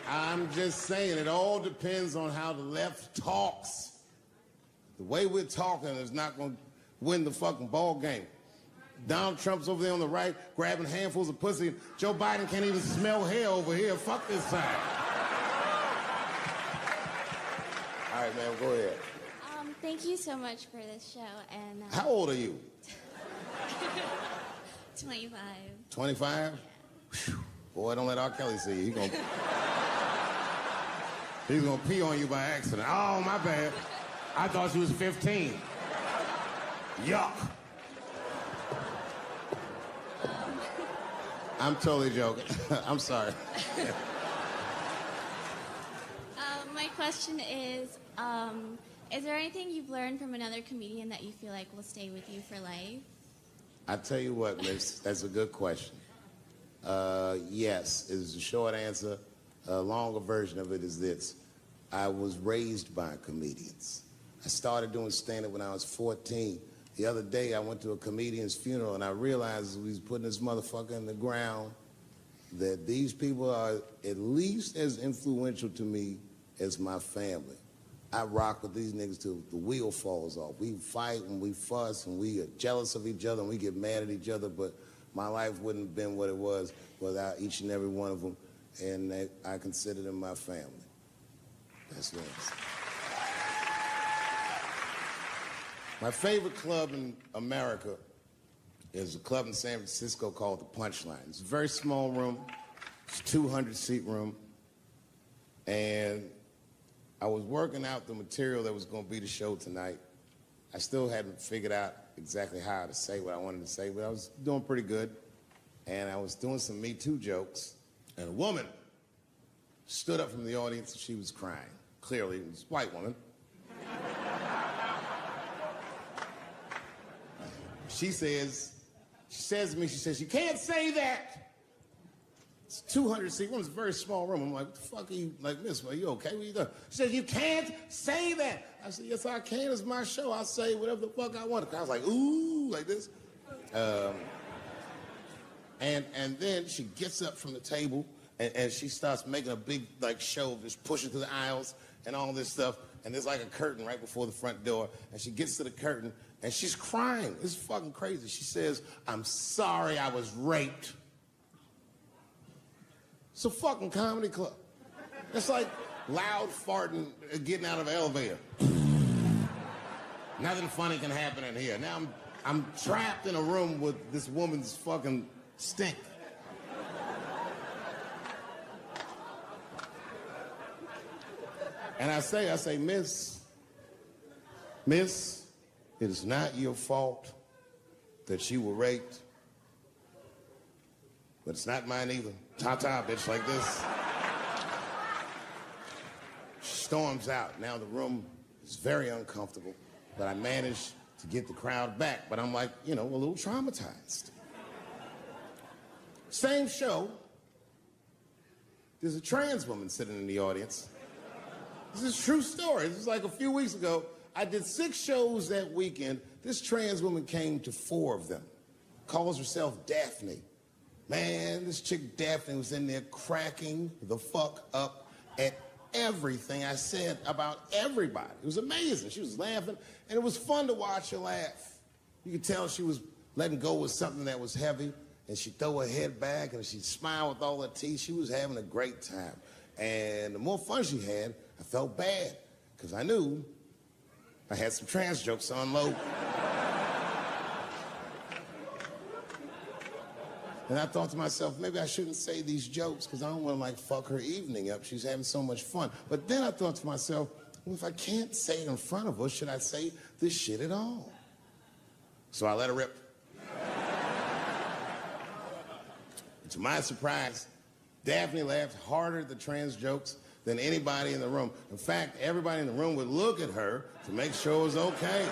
I'm just saying, it all depends on how the left talks. The way we're talking is not going to win the fucking ball game. Donald Trump's over there on the right, grabbing handfuls of pussy. Joe Biden can't even smell hair over here. Fuck this side. All right, man, go ahead. Thank you so much for this show. And How old are you? 25. 25? Yeah. Boy, don't let R. Kelly see you. He's gonna pee on you by accident. Oh, my bad. I thought you was 15. Yuck. I'm totally joking. I'm sorry. My question is there anything you've learned from another comedian that you feel like will stay with you for life? I tell you what, miss, that's a good question. Yes, is the short answer. A longer version of it is this. I was raised by comedians. I started doing stand-up when I was 14. The other day, I went to a comedian's funeral, and I realized as we was putting this motherfucker in the ground that these people are at least as influential to me as my family. I rock with these niggas till the wheel falls off. We fight and we fuss and we are jealous of each other and we get mad at each other, but my life wouldn't have been what it was without each and every one of them, and I consider them my family. That's nice. My favorite club in America is a club in San Francisco called The Punchline. It's a very small room. It's a 200-seat room. And I was working out the material that was going to be the show tonight. I still hadn't figured out exactly how to say what I wanted to say, but I was doing pretty good. And I was doing some Me Too jokes. And a woman stood up from the audience and she was crying. Clearly, it was a white woman. She says to me, you can't say that. It's a 200-seat room. It's a very small room. I'm like, what the fuck are you, like, miss, are you okay? What are you doing? She says, you can't say that. I said, yes, I can. It's my show. I'll say whatever the fuck I want. I was like, ooh, like this. And then she gets up from the table and she starts making a big, like, show, just pushing through the aisles and all this stuff. And there's like a curtain right before the front door. And she gets to the curtain and she's crying. It's fucking crazy. She says, I'm sorry I was raped. It's a fucking comedy club. It's like loud farting getting out of an elevator. Nothing funny can happen in here. Now I'm trapped in a room with this woman's fucking stink. And I say, miss, it is not your fault that you were raped, but it's not mine either. Ta-ta, bitch, like this. She storms out. Now the room is very uncomfortable, but I managed to get the crowd back, but I'm like, a little traumatized. Same show, there's a trans woman sitting in the audience. This is a true story. This is like a few weeks ago. I did 6 shows that weekend. This trans woman came to 4 of them. Calls herself Daphne. Man, this chick Daphne was in there cracking the fuck up at everything I said about everybody. It was amazing. She was laughing, and it was fun to watch her laugh. You could tell she was letting go with something that was heavy, and she'd throw her head back, and she'd smile with all her teeth. She was having a great time. And the more fun she had, I felt bad, because I knew I had some trans jokes to unload. And I thought to myself, maybe I shouldn't say these jokes because I don't want to like fuck her evening up. She's having so much fun. But then I thought to myself, well, if I can't say it in front of her, should I say this shit at all? So I let her rip. To my surprise, Daphne laughed harder at the trans jokes than anybody in the room. In fact, everybody in the room would look at her to make sure it was okay.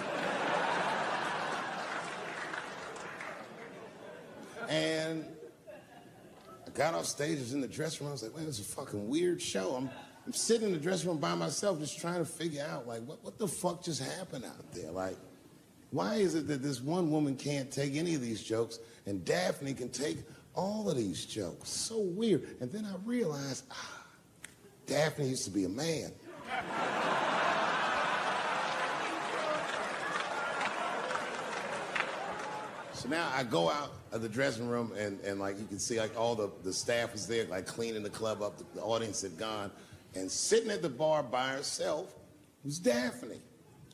And I got off stage, I was in the dressing room, I was like, man, this is a fucking weird show. I'm sitting in the dressing room by myself just trying to figure out, like, what the fuck just happened out there? Like, why is it that this one woman can't take any of these jokes and Daphne can take all of these jokes? So weird. And then I realized, Daphne used to be a man. So now I go out of the dressing room and like you can see like all the staff was there like cleaning the club up, the audience had gone, and sitting at the bar by herself was Daphne.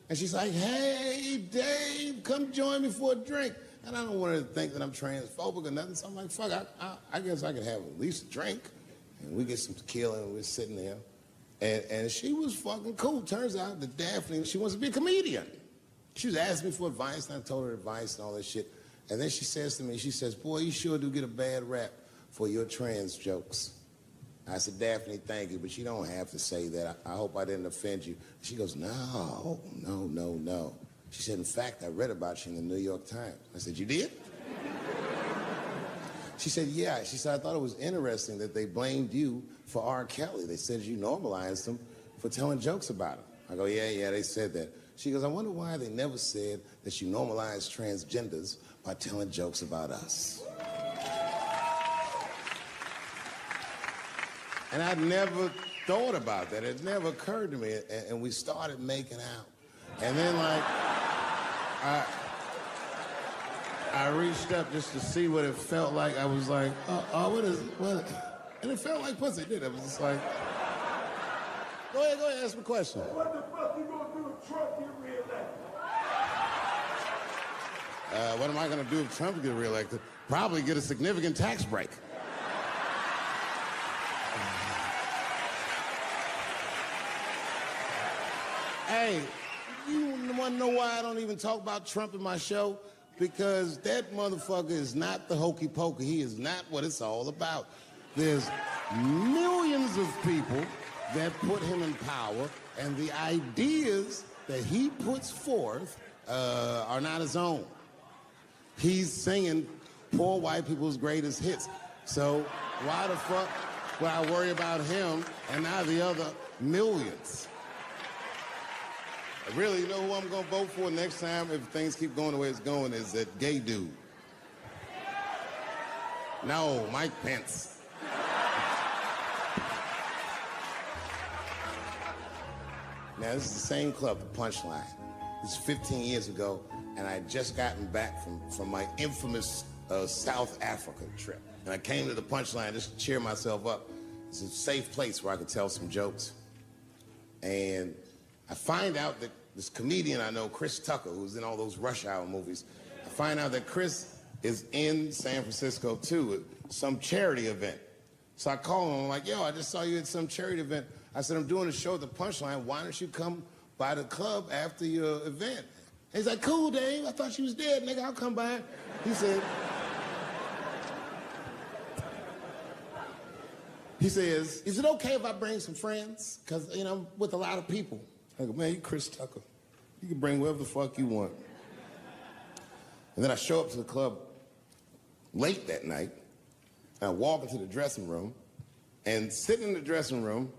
And she's like, hey, Dave, come join me for a drink. And I don't want her to think that I'm transphobic or nothing, so I'm like, fuck, I guess I could have at least a drink. And we get some tequila and we're sitting there. And she was fucking cool. Turns out that Daphne, she wants to be a comedian. She was asking me for advice, and I told her advice and all that shit. And then she says to me, she says, boy, you sure do get a bad rap for your trans jokes. I said, Daphne, thank you, but you don't have to say that. I hope I didn't offend you. She goes, no. She said, in fact, I read about you in the New York Times. I said, you did? She said, yeah. She said, I thought it was interesting that they blamed you for R. Kelly. They said you normalized him for telling jokes about him. I go, yeah, they said that. She goes, I wonder why they never said that you normalized transgenders by telling jokes about us. And I'd never thought about that. It never occurred to me. And we started making out. And then, like, I reached up just to see what it felt like. I was like, what? And it felt like pussy, didn't it? I was just like, go ahead, ask me a question. What the fuck you gonna do if Trump get reelected? What am I gonna do if Trump gets reelected? Probably get a significant tax break. Hey, you wanna know why I don't even talk about Trump in my show? Because that motherfucker is not the hokey pokey. He is not what it's all about. There's millions of people that put him in power, and the ideas that he puts forth are not his own. He's singing poor white people's greatest hits. So why the fuck would I worry about him and not the other millions? Really, you know who I'm gonna vote for next time if things keep going the way it's going is that gay dude. No, Mike Pence. Now, this is the same club, the Punchline. This is 15 years ago, and I had just gotten back from my infamous South Africa trip. And I came to the Punchline just to cheer myself up. It's a safe place where I could tell some jokes. And I find out that this comedian I know, Chris Tucker, who's in all those Rush Hour movies, I find out that Chris is in San Francisco too, at some charity event. So I call him, I'm like, yo, I just saw you at some charity event. I said, I'm doing a show at the Punchline. Why don't you come by the club after your event? And he's like, cool, Dave. I thought she was dead, nigga. I'll come by. He says, is it okay if I bring some friends? Because, you know, I'm with a lot of people. I go, man, you Chris Tucker. You can bring whoever the fuck you want. And then I show up to the club late that night. And I walk into the dressing room. And sitting in the dressing room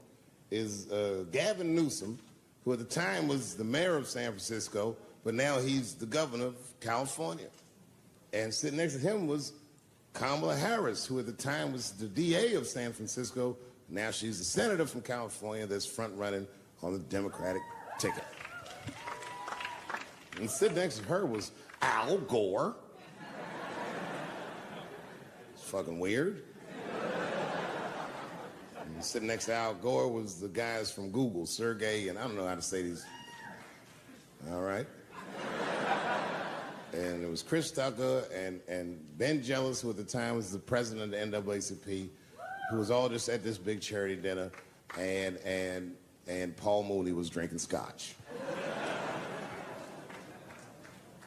is Gavin Newsom, who at the time was the mayor of San Francisco, but now he's the governor of California. And sitting next to him was Kamala Harris, who at the time was the DA of San Francisco. Now she's the senator from California that's front-running on the Democratic ticket. And sitting next to her was Al Gore. It's fucking weird. And sitting next to Al Gore was the guys from Google, Sergey, and I don't know how to say these. All right. And it was Chris Tucker and Ben Jealous, who at the time was the president of the NAACP, who was all just at this big charity dinner, and Paul Mooney was drinking scotch.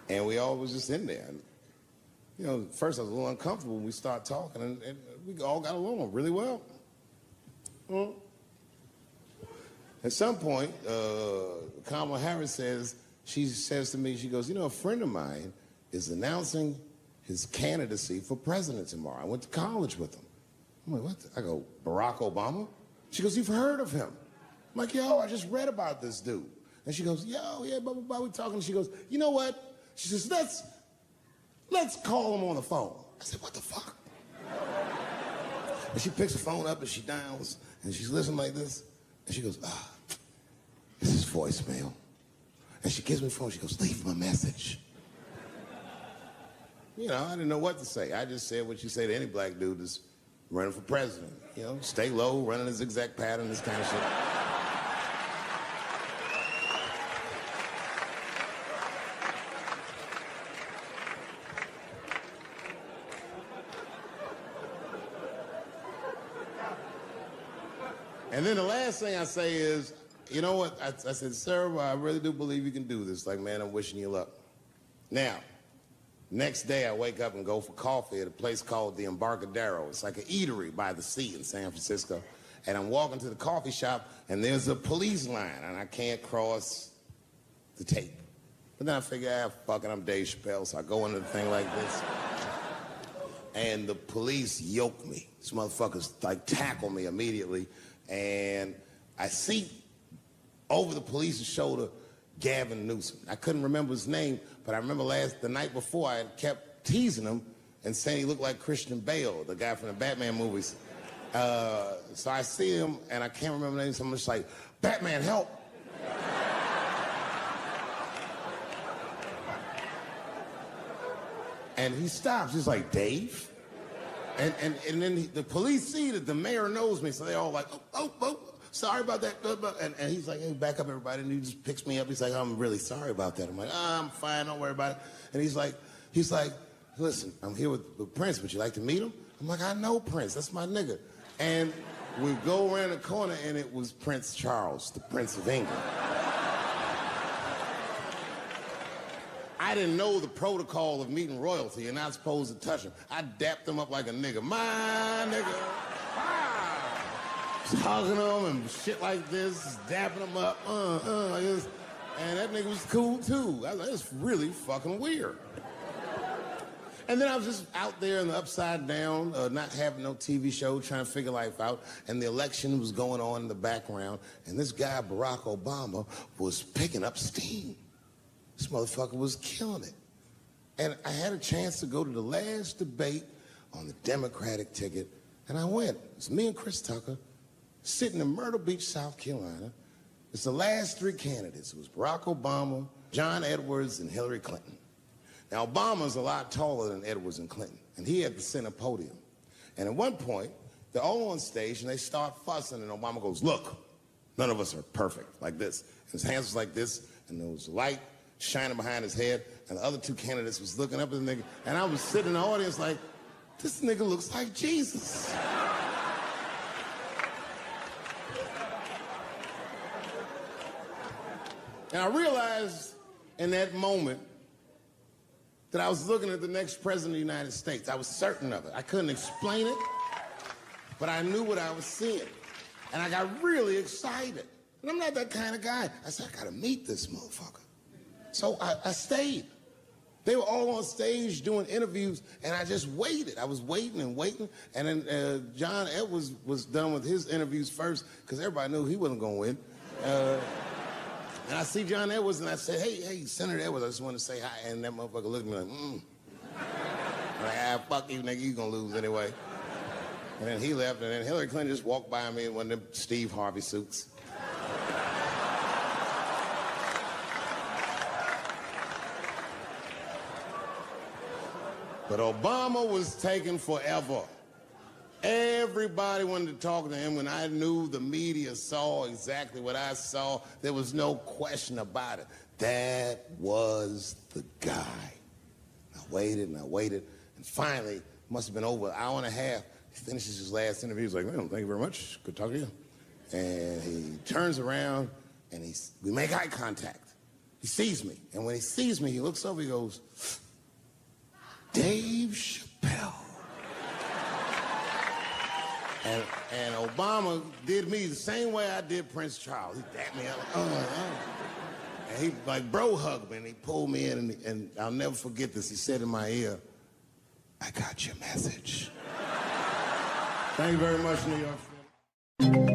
And we all was just in there. And, you know, at first I was a little uncomfortable when we started talking, and we all got along really well. At some point, Kamala Harris says to me, she goes, you know, a friend of mine is announcing his candidacy for president tomorrow. I went to college with him. I'm like, what? I go, Barack Obama? She goes, you've heard of him? I'm like, yo, I just read about this dude. And she goes, yo, yeah, blah, blah, blah, we're talking. She goes, you know what? She says, let's call him on the phone. I said, what the fuck? And she picks the phone up and she dials and she's listening like this. And she goes, this is voicemail. And she gives me the phone. She goes, leave him a message. You know, I didn't know what to say. I just said what you say to any black dude that's running for president. You know, stay low, running a zigzag pattern, this kind of shit. And then the last thing I say is, you know what? I said, sir, I really do believe you can do this. Like, man, I'm wishing you luck. Now, next day I wake up and go for coffee at a place called the Embarcadero. It's like an eatery by the sea in San Francisco. And I'm walking to the coffee shop and there's a police line and I can't cross the tape. But then I figure, fuck it, I'm Dave Chappelle, so I go into the thing like this. And the police yoke me. These motherfuckers like tackle me immediately. And I see over the police's shoulder Gavin Newsom. I couldn't remember his name, but I remember the night before I had kept teasing him and saying he looked like Christian Bale, the guy from the Batman movies. So I see him and I can't remember the name, so I'm just like, Batman, help. And he stops, he's like, Dave? And then the police see that the mayor knows me, so they're all like, oh, sorry about that. And he's like, hey, back up, everybody. And he just picks me up. He's like, I'm really sorry about that. I'm like, I'm fine, don't worry about it. And he's like, listen, I'm here with Prince. Would you like to meet him? I'm like, I know Prince. That's my nigga. And we go around the corner, and it was Prince Charles, the Prince of England. I didn't know the protocol of meeting royalty. You're not supposed to touch him. I dapped him up like a nigga. My nigga. Just hugging him and shit like this, dapping him up. Like this. And that nigga was cool, too. I was like, it's really fucking weird. And then I was just out there in the upside down, not having no TV show, trying to figure life out. And the election was going on in the background. And this guy, Barack Obama, was picking up steam. This motherfucker was killing it. And I had a chance to go to the last debate on the Democratic ticket, and I went. It's me and Chris Tucker sitting in Myrtle Beach, South Carolina. It's the last three candidates. It was Barack Obama, John Edwards, and Hillary Clinton. Now, Obama's a lot taller than Edwards and Clinton, and he had the center podium. And at one point, they're all on stage, and they start fussing, and Obama goes, look, none of us are perfect, like this. And his hands was like this, and there was light shining behind his head, and the other two candidates was looking up at the nigga, and I was sitting in the audience like, this nigga looks like Jesus. And I realized in that moment that I was looking at the next president of the United States. I was certain of it. I couldn't explain it, but I knew what I was seeing. And I got really excited. And I'm not that kind of guy. I said, I gotta meet this motherfucker. So I stayed. They were all on stage doing interviews, and I just waited. I was waiting and waiting, and then John Edwards was done with his interviews first, because everybody knew he wasn't going to win. And I see John Edwards, and I said, hey, Senator Edwards, I just want to say hi. And that motherfucker looked at me like, like, fuck you, nigga, you gonna lose anyway. And then he left, and then Hillary Clinton just walked by me in one of them Steve Harvey suits. But Obama was taking forever. Everybody wanted to talk to him. When I knew the media saw exactly what I saw, there was no question about it. That was the guy. I waited and I waited, and finally, it must have been over an hour and a half, he finishes his last interview. He's like, well, thank you very much. Good talking to you. And he turns around, and we make eye contact. He sees me, and when he sees me, he looks over, he goes, Dave Chappelle. And Obama did me the same way I did Prince Charles. He dapped me up. And he like bro hugged me, and he pulled me in, and I'll never forget this. He said in my ear, I got your message. Thank you very much, New York City.